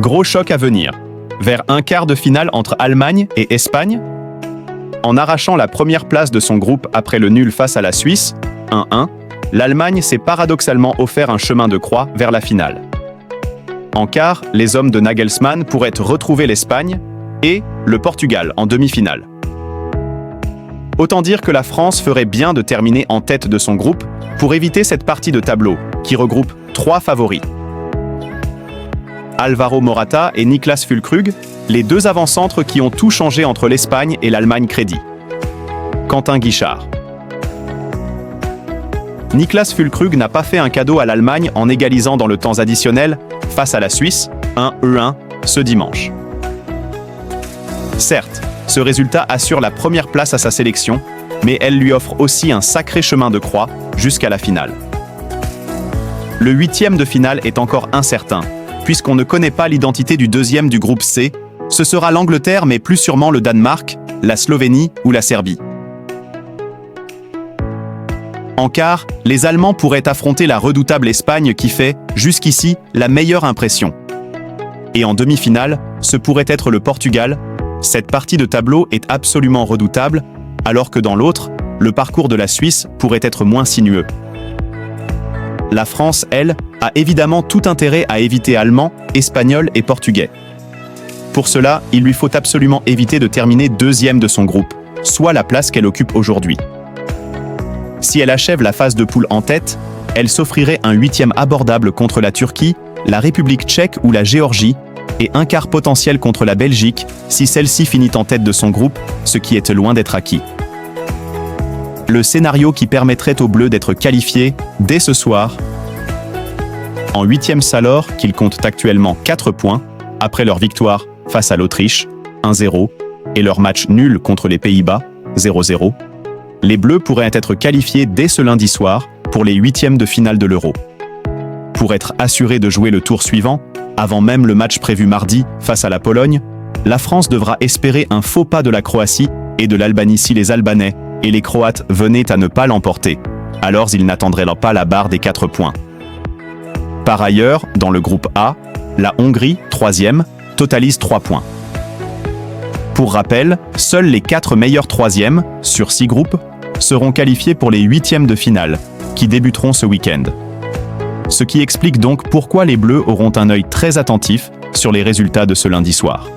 Gros choc à venir. Vers un quart de finale entre Allemagne et Espagne. En arrachant la première place de son groupe après le nul face à la Suisse, 1-1, l'Allemagne s'est paradoxalement offert un chemin de croix vers la finale. En quart, les hommes de Nagelsmann pourraient retrouver l'Espagne et le Portugal en demi-finale. Autant dire que la France ferait bien de terminer en tête de son groupe pour éviter cette partie de tableau qui regroupe 3 favoris. Alvaro Morata et Niklas Füllkrug, les 2 avant-centres qui ont tout changé entre l'Espagne et l'Allemagne crédit. Quentin Guichard. Niklas Füllkrug n'a pas fait un cadeau à l'Allemagne en égalisant dans le temps additionnel face à la Suisse, 1-1, ce dimanche. Certes, ce résultat assure la première place à sa sélection, mais elle lui offre aussi un sacré chemin de croix jusqu'à la finale. Le 8e de finale est encore incertain, puisqu'on ne connaît pas l'identité du 2e du groupe C. Ce sera l'Angleterre, mais plus sûrement le Danemark, la Slovénie ou la Serbie. En quart, les Allemands pourraient affronter la redoutable Espagne qui fait, jusqu'ici, la meilleure impression. Et en demi-finale, ce pourrait être le Portugal. Cette partie de tableau est absolument redoutable, alors que dans l'autre, le parcours de la Suisse pourrait être moins sinueux. La France, elle, a évidemment tout intérêt à éviter Allemands, Espagnols et Portugais. Pour cela, il lui faut absolument éviter de terminer 2e de son groupe, soit la place qu'elle occupe aujourd'hui. Si elle achève la phase de poule en tête, elle s'offrirait un 8e abordable contre la Turquie, la République tchèque ou la Géorgie, et un quart potentiel contre la Belgique, si celle-ci finit en tête de son groupe, ce qui est loin d'être acquis. Le scénario qui permettrait aux Bleus d'être qualifiés, dès ce soir, en 8e alors qu'ils comptent actuellement 4 points, après leur victoire face à l'Autriche, 1-0, et leur match nul contre les Pays-Bas, 0-0, les Bleus pourraient être qualifiés dès ce lundi soir pour les 8e de finale de l'Euro. Pour être assurés de jouer le tour suivant, avant même le match prévu mardi face à la Pologne, la France devra espérer un faux pas de la Croatie et de l'Albanie si les Albanais et les Croates venaient à ne pas l'emporter. Alors ils n'attendraient pas la barre des 4 points. Par ailleurs, dans le groupe A, la Hongrie, 3e, totalise 3 points. Pour rappel, seuls les 4 meilleurs 3e, sur 6 groupes, seront qualifiés pour les 8e de finale, qui débuteront ce week-end. Ce qui explique donc pourquoi les Bleus auront un œil très attentif sur les résultats de ce lundi soir.